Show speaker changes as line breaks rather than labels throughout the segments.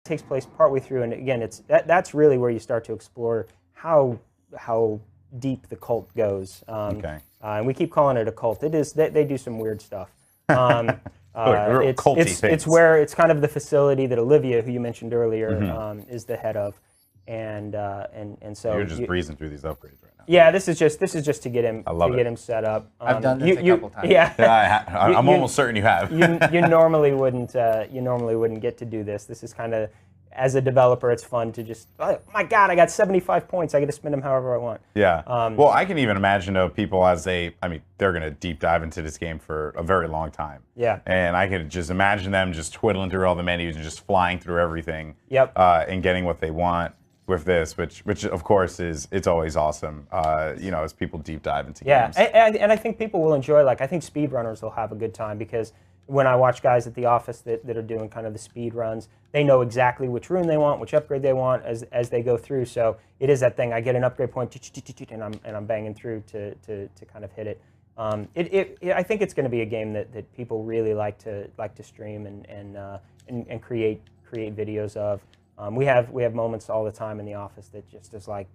takes place partway through, and again, that's really where you start to explore how deep the cult goes. And we keep calling it a cult. It is. They do some weird stuff. It's where it's kind of the facility that Olivia, who you mentioned earlier, is the head of, and so
you're just breezing through these upgrades right now.
Yeah, this is just to get him set up.
I've done this a couple times.
Yeah,
I'm almost certain you have.
you normally wouldn't get to do this. This is kind of, as a developer, it's fun to just, oh my God, I got 75 points. I get to spend them however I want.
Yeah. Well, I can even imagine though, people they're going to deep dive into this game for a very long time.
Yeah.
And I could just imagine them just twiddling through all the menus and just flying through everything.
Yep.
And getting what they want with this, which of course it's always awesome. As people deep dive into games.
Yeah, and I think people will enjoy. I think speedrunners will have a good time, because when I watch guys at the office that are doing kind of the speed runs, they know exactly which rune they want, which upgrade they want as they go through. So it is that thing. I get an upgrade point, and I'm banging through to kind of hit it. I think it's going to be a game that people really like to stream and create videos of. We have moments all the time in the office that just is like,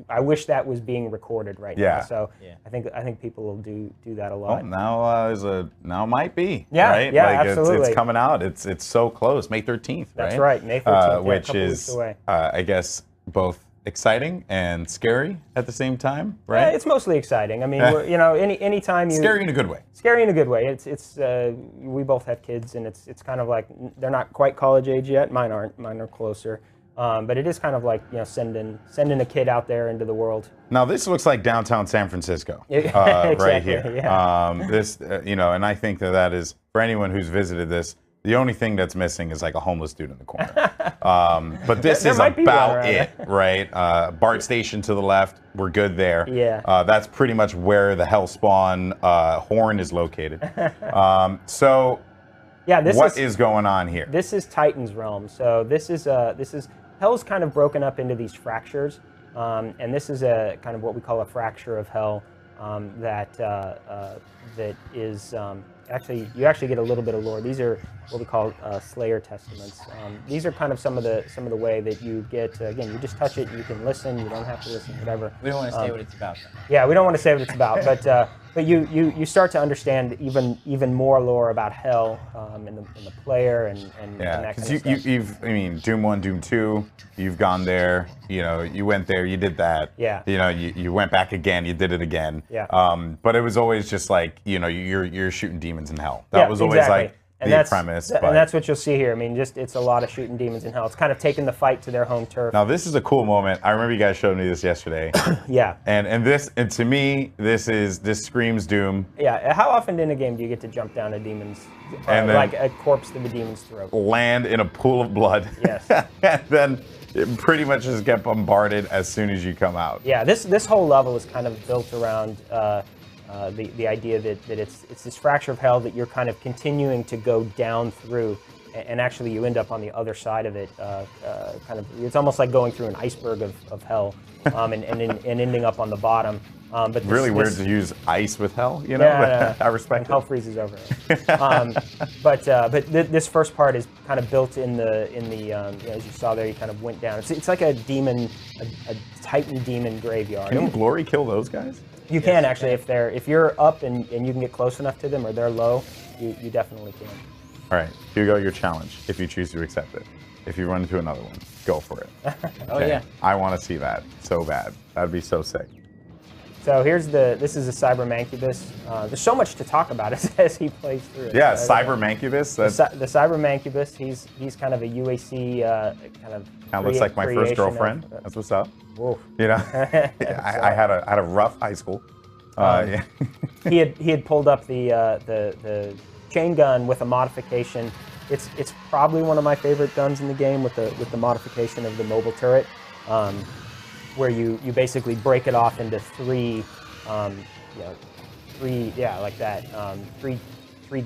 I wish that was being recorded right now. So I think people will do that a lot.
Well, now might be.
Yeah,
right?
Yeah, absolutely.
It's coming out. It's so close. May 13th.
That's right. May 13th.
Which is I guess both exciting and scary at the same time, right?
Yeah, it's mostly exciting. I mean, anytime you
scary in a good way.
Scary in a good way. It's we both have kids, and it's kind of like they're not quite college age yet. Mine aren't. Mine are closer. But it is kind of like sending a kid out there into the world.
Now this looks like downtown San Francisco,
exactly,
right here.
Yeah.
This and I think that is, for anyone who's visited this, the only thing that's missing is like a homeless dude in the corner. But this is about it, right? BART station to the left, we're good there.
Yeah.
That's pretty much where the Hellspawn horn is located. So
yeah,
what is going on here?
This is Titan's realm. So this is Hell's kind of broken up into these fractures, and this is a kind of what we call a fracture of Hell that is actually, you actually get a little bit of lore. These are what we call Slayer testaments. These are kind of some of the way that you get. Again, you just touch it, you can listen. You don't have to listen, whatever.
We don't want to say what it's about.
Yeah, we don't want to say what it's about, but you start to understand even more lore about Hell in the player and that kind of stuff.
You've Doom 1, Doom 2, you've gone there. You went there, you did that.
Yeah.
You went back again, you did it again.
Yeah.
But it was always just like you're shooting demons in hell. That was always like the premise.
And that's what you'll see here. I mean, it's a lot of shooting demons in hell. It's kind of taking the fight to their home turf.
Now this is a cool moment. I remember you guys showed me this yesterday.
Yeah.
And to me, this screams Doom.
Yeah. How often in a game do you get to jump down a demon's like a corpse to the demon's throat?
Land in a pool of blood.
Yes.
And then it pretty much just get bombarded as soon as you come out.
Yeah. This whole level is kind of built around the idea that it's this fracture of Hell that you're kind of continuing to go down through, and actually you end up on the other side of it. It's almost like going through an iceberg of Hell, and ending up on the bottom. But
really weird to use ice with Hell,
Yeah,
I respect it.
Hell freezes over it. But this first part is kind of built in the as you saw there, you kind of went down. It's like a Titan demon graveyard.
Can Glory kill those guys?
You can actually, if you're up and you can get close enough to them, or they're low, you definitely can.
All right, here you go, your challenge, if you choose to accept it. If you run into another one, go for it.
Oh yeah.
I want to see that so bad. That'd be so sick.
So this is a Cyber Mancubus. There's so much to talk about as he plays through it.
Yeah, Cyber Mancubus.
The Cyber Mancubus, he's kind of a UAC kind of
looks like my first girlfriend. That's what's up.
Whoa.
I had a rough high school. Yeah.
he had pulled up the chain gun with a modification. It's probably one of my favorite guns in the game with the modification of the mobile turret, where you basically break it off into three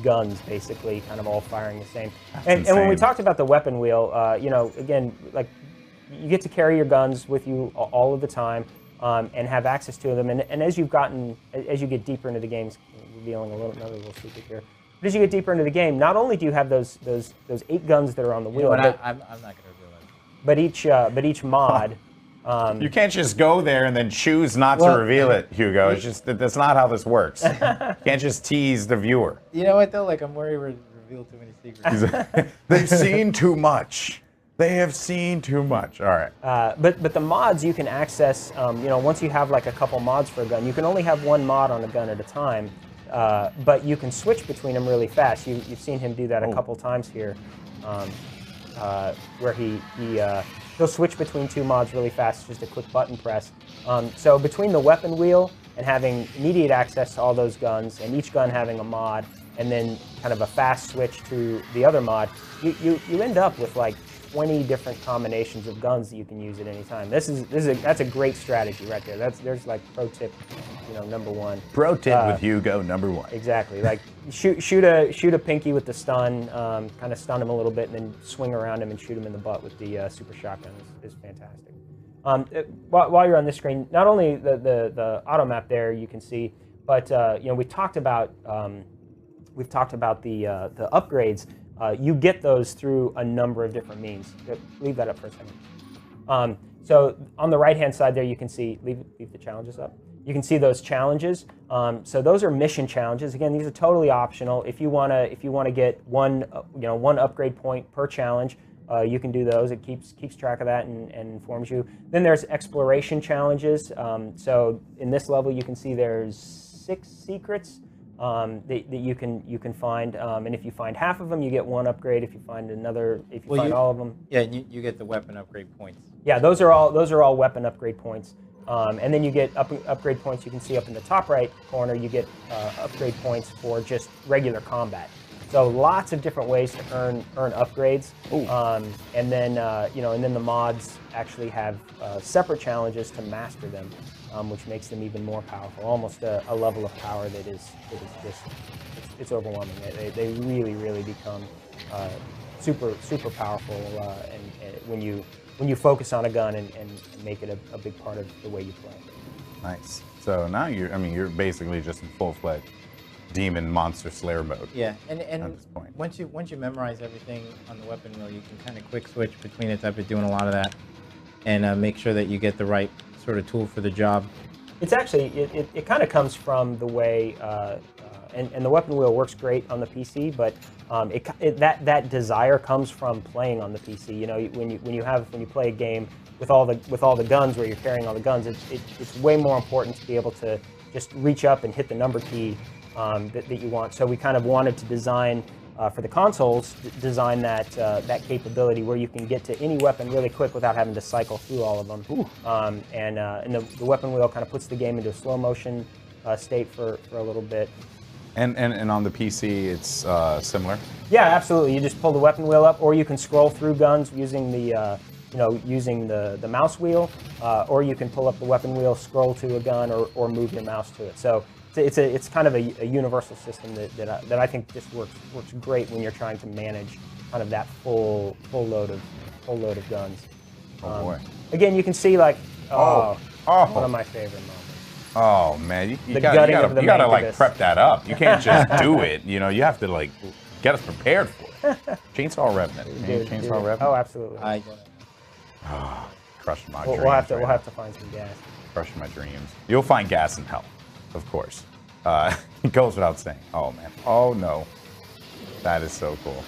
guns basically, kind of all firing the same. And when we talked about the weapon wheel, again, like, you get to carry your guns with you all of the time, and have access to them. And as you get deeper into the games, revealing another little secret here, But as you get deeper into the game, not only do you have those 8 guns that are on the wheel,
I'm not going to reveal it.
but each mod.
You can't just go there and then choose not to reveal it, Hugo. It's just that's not how this works. You can't just tease the viewer.
You know what though? Like I'm worried we reveal too many secrets.
They've seen too much. They have seen too much. All right.
But the mods you can access. Once you have like a couple mods for a gun, you can only have 1 mod on a gun at a time. But you can switch between them really fast. You've seen him do that a couple times here, where he'll switch between 2 mods really fast, just a quick button press. So between the weapon wheel and having immediate access to all those guns, and each gun having a mod, and then kind of a fast switch to the other mod, you end up with like 20 different combinations of guns that you can use at any time. That's a great strategy right there. There's like pro tip, number 1.
Pro tip with Hugo, number 1.
Exactly. Like shoot a pinky with the stun, kind of stun him a little bit, and then swing around him and shoot him in the butt with the super shotgun is fantastic. While you're on this screen, not only the auto map there you can see, but we've talked about the upgrades. You get those through a number of different means. Leave that up for a second. So on the right-hand side there, you can see, leave the challenges up. You can see those challenges. So those are mission challenges. Again, these are totally optional. If you wanna get one upgrade point per challenge, you can do those. It keeps track of that and informs you. Then there's exploration challenges. So in this level, you can see there's 6 secrets. That you can find, and if you find half of them, you get 1 upgrade. If you find find all of them,
yeah, you get the weapon upgrade points.
Yeah, those are all weapon upgrade points, and then you get upgrade points. You can see up in the top right corner, you get upgrade points for just regular combat. So lots of different ways to earn upgrades, and then the mods actually have separate challenges to master them, which makes them even more powerful. Almost a level of power that is just it's overwhelming. They really become super powerful, and when you focus on a gun and make it a big part of the way you play.
Nice. So now you're basically just in full-fledged demon monster slayer mode.
Yeah, and
at this point.
once you memorize everything on the weapon wheel, you can kind of quick switch between it. I've been doing a lot of that, and make sure that you get the right sort of tool for the job.
It's actually it kind of comes from the way, and the weapon wheel works great on the PC, but that desire comes from playing on the PC. When you play a game with all the guns, where you're carrying all the guns, it's way more important to be able to just reach up and hit the number key that you want. So we kind of wanted to design for the consoles, design that capability where you can get to any weapon really quick without having to cycle through all of them. And the weapon wheel kind of puts the game into a slow motion state for a little bit.
And on the PC, it's similar.
Yeah, absolutely. You just pull the weapon wheel up, or you can scroll through guns using the the mouse wheel, or you can pull up the weapon wheel, scroll to a gun, or move your mouse to it. So it's kind of a universal system that I think just works great when you're trying to manage kind of that full load of guns.
Oh boy!
Again, you can see like one of my favorite moments.
Oh man, you gotta like prep that up. You can't just do it. You have to like get us prepared for it. Chainsaw Revenant. Chainsaw Revenant.
Oh, absolutely.
Crushing my dreams.
We'll have to find some gas.
Crushing my dreams. You'll find gas in hell, of course. It goes without saying. Oh man. Oh no. That is so cool.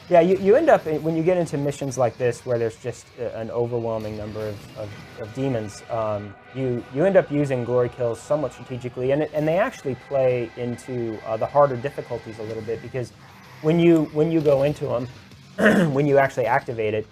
Yeah, you end up, when you get into missions like this where there's just an overwhelming number of demons, you end up using glory kills somewhat strategically, and they actually play into the harder difficulties a little bit, because when you go into them, when you actually activate it,